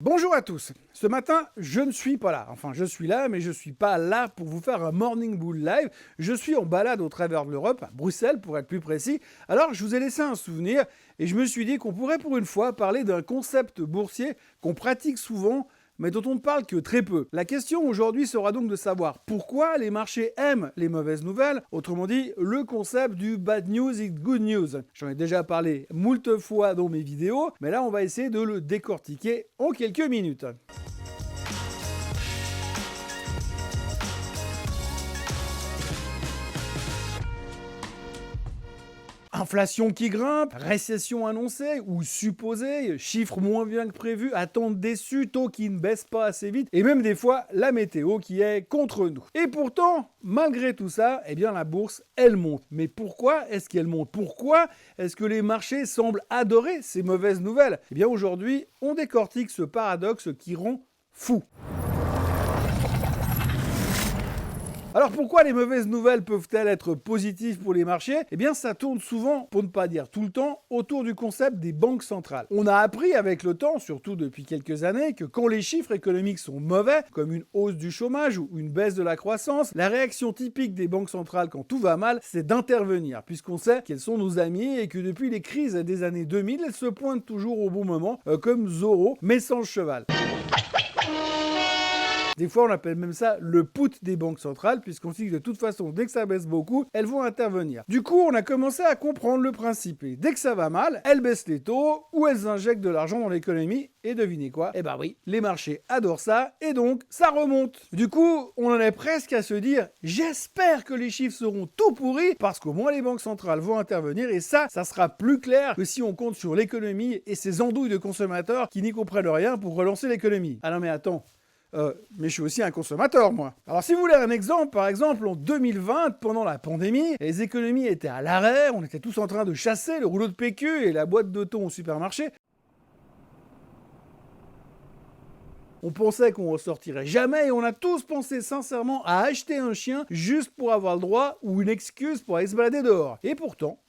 Bonjour à tous. Ce matin, je ne suis pas là. Enfin, je suis là, mais je ne suis pas là pour vous faire un Morning Bull live. Je suis en balade au travers de l'Europe, à Bruxelles pour être plus précis. Alors, je vous ai laissé un souvenir et je me suis dit qu'on pourrait pour une fois parler d'un concept boursier qu'on pratique souvent, mais dont on ne parle que très peu. La question aujourd'hui sera donc de savoir pourquoi les marchés aiment les mauvaises nouvelles, autrement dit, le concept du bad news is good news. J'en ai déjà parlé moult fois dans mes vidéos, mais là on va essayer de le décortiquer en quelques minutes. Inflation qui grimpe, récession annoncée ou supposée, chiffres moins bien que prévu, attentes déçues, taux qui ne baissent pas assez vite, et même des fois la météo qui est contre nous. Et pourtant, malgré tout ça, eh bien la bourse, elle monte. Mais pourquoi est-ce qu'elle monte? Pourquoi est-ce que les marchés semblent adorer ces mauvaises nouvelles? Eh bien aujourd'hui, on décortique ce paradoxe qui rend fou. Alors pourquoi les mauvaises nouvelles peuvent-elles être positives pour les marchés? Eh bien ça tourne souvent, pour ne pas dire tout le temps, autour du concept des banques centrales. On a appris avec le temps, surtout depuis quelques années, que quand les chiffres économiques sont mauvais, comme une hausse du chômage ou une baisse de la croissance, la réaction typique des banques centrales quand tout va mal, c'est d'intervenir, puisqu'on sait qu'elles sont nos amies et que depuis les crises des années 2000, elles se pointent toujours au bon moment, comme Zorro, mais sans le cheval. Des fois, on appelle même ça le put des banques centrales, puisqu'on sait que de toute façon, dès que ça baisse beaucoup, elles vont intervenir. Du coup, on a commencé à comprendre le principe. Et dès que ça va mal, elles baissent les taux ou elles injectent de l'argent dans l'économie. Et devinez quoi? Eh ben oui, les marchés adorent ça et donc ça remonte. Du coup, on en est presque à se dire j'espère que les chiffres seront tout pourris parce qu'au moins les banques centrales vont intervenir et ça sera plus clair que si on compte sur l'économie et ces andouilles de consommateurs qui n'y comprennent rien pour relancer l'économie. Ah non mais attends. Mais je suis aussi un consommateur, moi. Alors, si vous voulez un exemple, par exemple, en 2020, pendant la pandémie, les économies étaient à l'arrêt, on était tous en train de chasser le rouleau de PQ et la boîte de thon au supermarché. On pensait qu'on ne ressortirait jamais et on a tous pensé sincèrement à acheter un chien juste pour avoir le droit ou une excuse pour aller se balader dehors. Et pourtant,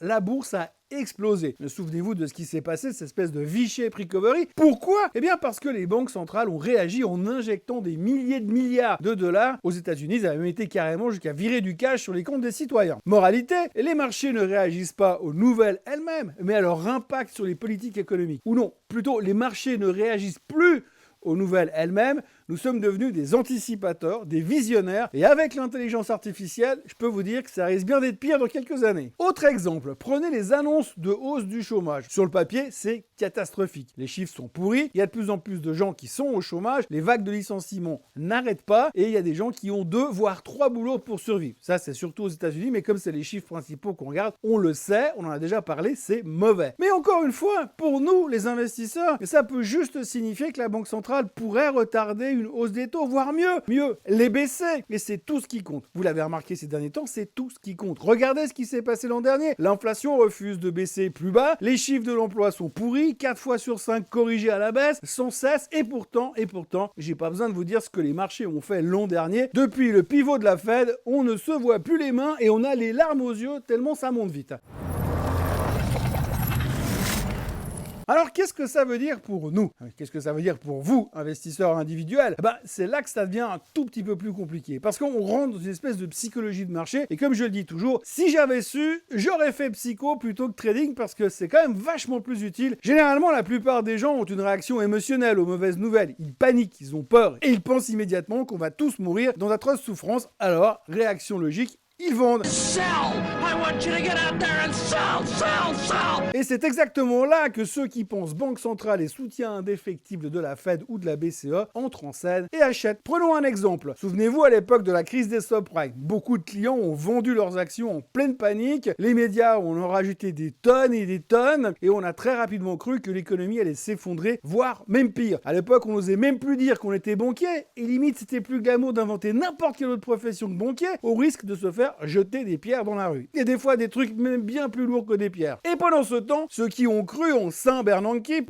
la bourse a explosé. Mais souvenez-vous de ce qui s'est passé, cette espèce de V-shape recovery. Pourquoi? Eh bien parce que les banques centrales ont réagi en injectant des milliers de milliards de dollars. Aux États-Unis, ça a même été carrément jusqu'à virer du cash sur les comptes des citoyens. Moralité, les marchés ne réagissent pas aux nouvelles elles-mêmes, mais à leur impact sur les politiques économiques. Ou non, plutôt, les marchés ne réagissent plus aux nouvelles elles-mêmes, nous sommes devenus des anticipateurs, des visionnaires, et avec l'intelligence artificielle, je peux vous dire que ça risque bien d'être pire dans quelques années. Autre exemple, prenez les annonces de hausse du chômage. Sur le papier, c'est catastrophique. Les chiffres sont pourris, il y a de plus en plus de gens qui sont au chômage, les vagues de licenciements n'arrêtent pas, et il y a des gens qui ont 2 voire 3 boulots pour survivre. Ça, c'est surtout aux États-Unis, mais comme c'est les chiffres principaux qu'on regarde, on le sait, on en a déjà parlé, c'est mauvais. Mais encore une fois, pour nous, les investisseurs, ça peut juste signifier que la Banque centrale pourrait retarder une hausse des taux, voire mieux, les baisser. Et c'est tout ce qui compte. Vous l'avez remarqué ces derniers temps, c'est tout ce qui compte. Regardez ce qui s'est passé l'an dernier. L'inflation refuse de baisser plus bas, les chiffres de l'emploi sont pourris, 4 fois sur 5 corrigés à la baisse, sans cesse, et pourtant, j'ai pas besoin de vous dire ce que les marchés ont fait l'an dernier. Depuis le pivot de la Fed, on ne se voit plus les mains et on a les larmes aux yeux tellement ça monte vite. Alors, qu'est-ce que ça veut dire pour nous? Qu'est-ce que ça veut dire pour vous, investisseurs individuels? C'est là que ça devient un tout petit peu plus compliqué. Parce qu'on rentre dans une espèce de psychologie de marché. Et comme je le dis toujours, si j'avais su, j'aurais fait psycho plutôt que trading parce que c'est quand même vachement plus utile. Généralement, la plupart des gens ont une réaction émotionnelle aux mauvaises nouvelles. Ils paniquent, ils ont peur et ils pensent immédiatement qu'on va tous mourir dans d'atroces souffrances. Alors, réaction logique, ils vendent. Sell! I want you to get out there and sell! Et c'est exactement là que ceux qui pensent banque centrale et soutien indéfectible de la Fed ou de la BCE entrent en scène et achètent. Prenons un exemple. Souvenez-vous, à l'époque de la crise des subprimes, beaucoup de clients ont vendu leurs actions en pleine panique. Les médias ont en rajouté des tonnes et des tonnes et on a très rapidement cru que l'économie allait s'effondrer, voire même pire. À l'époque, on n'osait même plus dire qu'on était banquier et limite, c'était plus glamour d'inventer n'importe quelle autre profession que banquier au risque de se faire jeter des pierres dans la rue. Et des fois des trucs même bien plus lourds que des pierres. Et pendant ce temps, ceux qui ont cru en Saint Bernanke,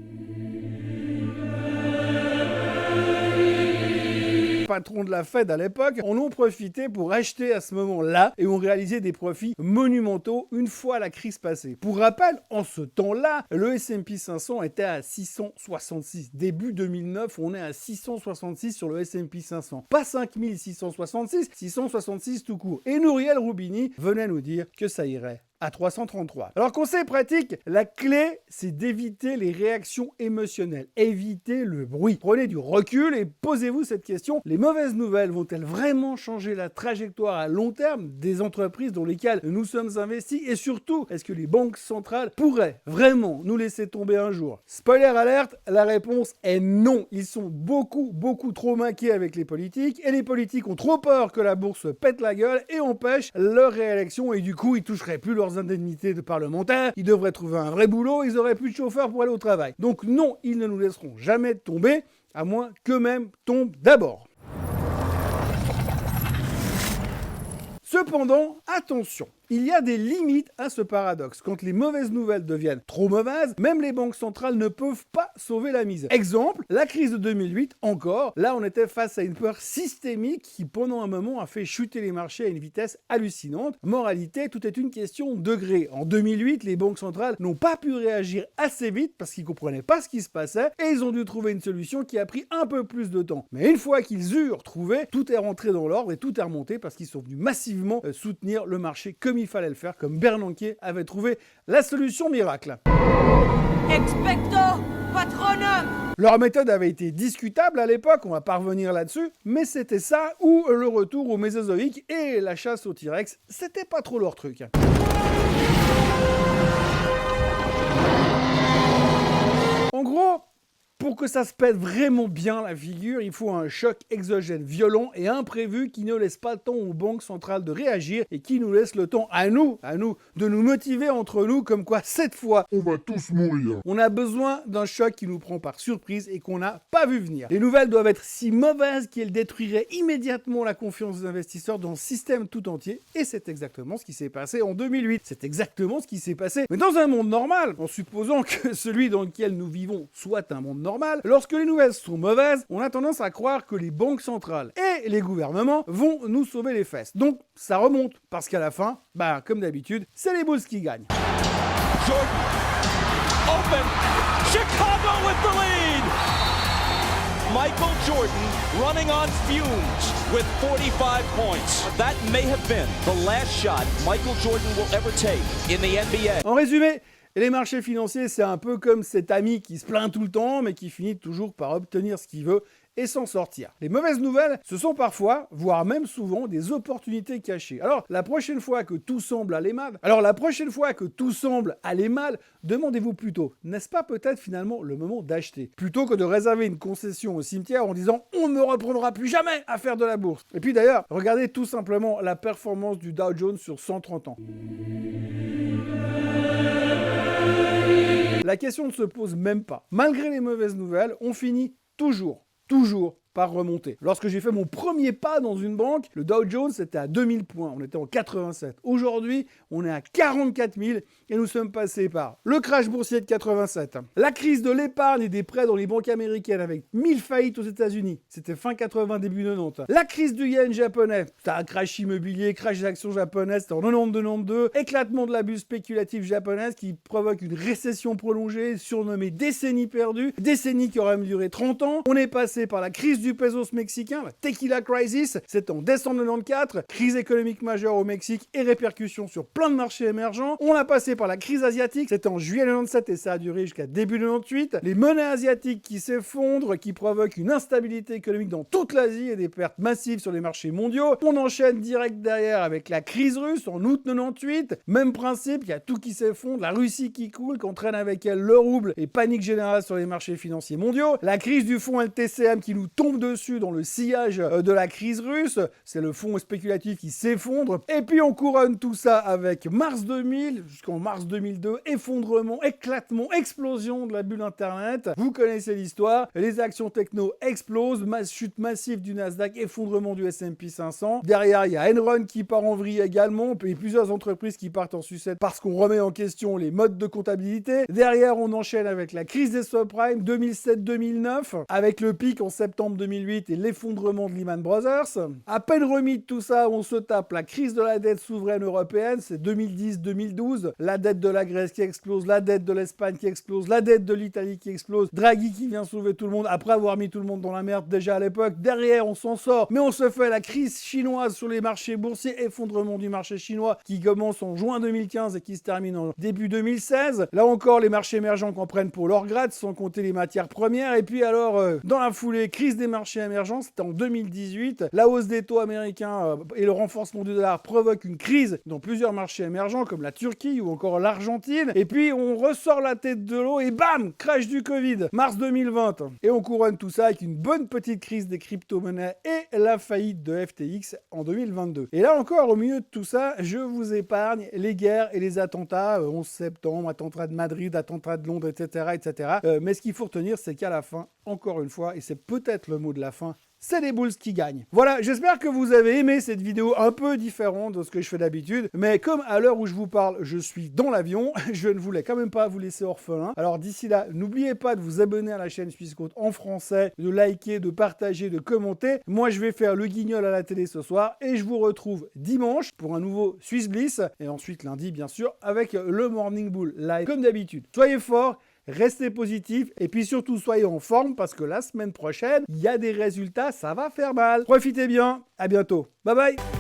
patrons de la Fed à l'époque, en ont profité pour acheter à ce moment-là et ont réalisé des profits monumentaux une fois la crise passée. Pour rappel, en ce temps-là, le S&P 500 était à 666. Début 2009, on est à 666 sur le S&P 500. Pas 5666, 666 tout court. Et Nouriel Roubini venait nous dire que ça irait à 333. Alors conseil pratique, la clé c'est d'éviter les réactions émotionnelles, éviter le bruit. Prenez du recul et posez-vous cette question, les mauvaises nouvelles vont-elles vraiment changer la trajectoire à long terme des entreprises dans lesquelles nous sommes investis et surtout, est-ce que les banques centrales pourraient vraiment nous laisser tomber un jour? Spoiler alerte, la réponse est non. Ils sont beaucoup trop maqués avec les politiques et les politiques ont trop peur que la bourse pète la gueule et empêchent leur réélection et du coup ils toucheraient plus leurs indemnités de parlementaires, ils devraient trouver un vrai boulot, ils auraient plus de chauffeur pour aller au travail. Donc non, ils ne nous laisseront jamais tomber, à moins qu'eux-mêmes tombent d'abord. Cependant, attention, il y a des limites à ce paradoxe. Quand les mauvaises nouvelles deviennent trop mauvaises, même les banques centrales ne peuvent pas sauver la mise. Exemple, la crise de 2008, encore, là on était face à une peur systémique qui pendant un moment a fait chuter les marchés à une vitesse hallucinante. Moralité, tout est une question de degré. En 2008, les banques centrales n'ont pas pu réagir assez vite parce qu'ils ne comprenaient pas ce qui se passait et ils ont dû trouver une solution qui a pris un peu plus de temps. Mais une fois qu'ils eurent trouvé, tout est rentré dans l'ordre et tout est remonté parce qu'ils sont venus massivement soutenir le marché comme il fallait le faire, comme Bernanke avait trouvé la solution miracle. Expecto Patronum! Leur méthode avait été discutable à l'époque, on va pas revenir là-dessus, mais c'était ça ou le retour au Mésozoïque et la chasse au T-Rex, c'était pas trop leur truc. En gros, pour que ça se pète vraiment bien la figure, il faut un choc exogène violent et imprévu qui ne laisse pas le temps aux banques centrales de réagir et qui nous laisse le temps à nous, de nous motiver entre nous comme quoi cette fois, On va tous mourir. on a besoin d'un choc qui nous prend par surprise et qu'on n'a pas vu venir. Les nouvelles doivent être si mauvaises qu'elles détruiraient immédiatement la confiance des investisseurs dans le système tout entier et c'est exactement ce qui s'est passé en 2008. C'est exactement ce qui s'est passé. Mais dans un monde normal, en supposant que celui dans lequel nous vivons soit un monde normal, lorsque les nouvelles sont mauvaises, on a tendance à croire que les banques centrales et les gouvernements vont nous sauver les fesses. Donc ça remonte, parce qu'à la fin, comme d'habitude, c'est les Bulls qui gagnent. Jordan, open, Chicago with the lead! Michael Jordan running on fumes with 45 points. That may have been the last shot Michael Jordan will ever take in the NBA. En résumé, les marchés financiers, c'est un peu comme cet ami qui se plaint tout le temps, mais qui finit toujours par obtenir ce qu'il veut et s'en sortir. Les mauvaises nouvelles, ce sont parfois, voire même souvent, des opportunités cachées. Alors, la prochaine fois que tout semble aller mal, demandez-vous plutôt, n'est-ce pas peut-être finalement le moment d'acheter, plutôt que de réserver une concession au cimetière en disant « on ne me reprendra plus jamais à faire de la bourse ». Et puis d'ailleurs, regardez tout simplement la performance du Dow Jones sur 130 ans. La question ne se pose même pas. Malgré les mauvaises nouvelles, on finit toujours par remonter. Lorsque j'ai fait mon premier pas dans une banque, le Dow Jones était à 2000 points, on était en 87. Aujourd'hui, on est à 44 000 et nous sommes passés par le crash boursier de 87, la crise de l'épargne et des prêts dans les banques américaines avec 1000 faillites aux États-Unis, c'était fin 80, début 90, la crise du yen japonais, c'était un crash immobilier, crash des actions japonaises, c'était en 92, éclatement de la bulle spéculative japonaise qui provoque une récession prolongée, surnommée décennie perdue, décennie qui aurait duré 30 ans. On est passé par la crise du pesos mexicain, la Tequila Crisis, c'est en décembre 94, crise économique majeure au Mexique et répercussions sur plein de marchés émergents. On a passé par la crise asiatique, c'était en juillet 97 et ça a duré jusqu'à début 98. Les monnaies asiatiques qui s'effondrent, qui provoquent une instabilité économique dans toute l'Asie et des pertes massives sur les marchés mondiaux. On enchaîne direct derrière avec la crise russe en août 98. Même principe, il y a tout qui s'effondre, la Russie qui coule, qui entraîne avec elle le rouble et panique générale sur les marchés financiers mondiaux. La crise du fonds LTCM qui nous tombe dessus dans le sillage de la crise russe, c'est le fonds spéculatif qui s'effondre, et puis on couronne tout ça avec mars 2000 jusqu'en mars 2002, effondrement, éclatement, explosion de la bulle internet, vous connaissez l'histoire, les actions techno explosent, chute massive du Nasdaq, effondrement du S&P 500, derrière il y a Enron qui part en vrille également, et plusieurs entreprises qui partent en sucette parce qu'on remet en question les modes de comptabilité, derrière on enchaîne avec la crise des subprimes 2007-2009, avec le pic en septembre 2009, 2008 et l'effondrement de Lehman Brothers. À peine remis de tout ça, on se tape la crise de la dette souveraine européenne, c'est 2010-2012, la dette de la Grèce qui explose, la dette de l'Espagne qui explose, la dette de l'Italie qui explose, Draghi qui vient sauver tout le monde après avoir mis tout le monde dans la merde déjà à l'époque. Derrière, on s'en sort, mais on se fait la crise chinoise sur les marchés boursiers, effondrement du marché chinois qui commence en juin 2015 et qui se termine en début 2016. Là encore, les marchés émergents qu'en prennent pour leur grade, sans compter les matières premières. Et puis alors, dans la foulée, crise des marchés émergents, c'était en 2018. La hausse des taux américains et le renforcement du dollar provoquent une crise dans plusieurs marchés émergents, comme la Turquie ou encore l'Argentine. Et puis, on ressort la tête de l'eau et bam, crash du Covid, mars 2020. Et on couronne tout ça avec une bonne petite crise des crypto-monnaies et la faillite de FTX en 2022. Et là encore, au milieu de tout ça, je vous épargne les guerres et les attentats, 11 septembre, attentat de Madrid, attentat de Londres, etc. etc. Mais ce qu'il faut retenir, c'est qu'à la fin, encore une fois, et c'est peut-être le mot de la fin, c'est les Bulls qui gagnent. Voilà, j'espère que vous avez aimé cette vidéo un peu différente de ce que je fais d'habitude, mais comme à l'heure où je vous parle, je suis dans l'avion, je ne voulais quand même pas vous laisser orphelin. Alors d'ici là, n'oubliez pas de vous abonner à la chaîne Swissquote en français, de liker, de partager, de commenter. Moi, je vais faire le guignol à la télé ce soir et je vous retrouve dimanche pour un nouveau Swiss Bliss et ensuite lundi, bien sûr, avec le Morning Bull live comme d'habitude. Soyez forts, restez positifs et puis surtout soyez en forme parce que la semaine prochaine, il y a des résultats, ça va faire mal. Profitez bien, à bientôt. Bye bye.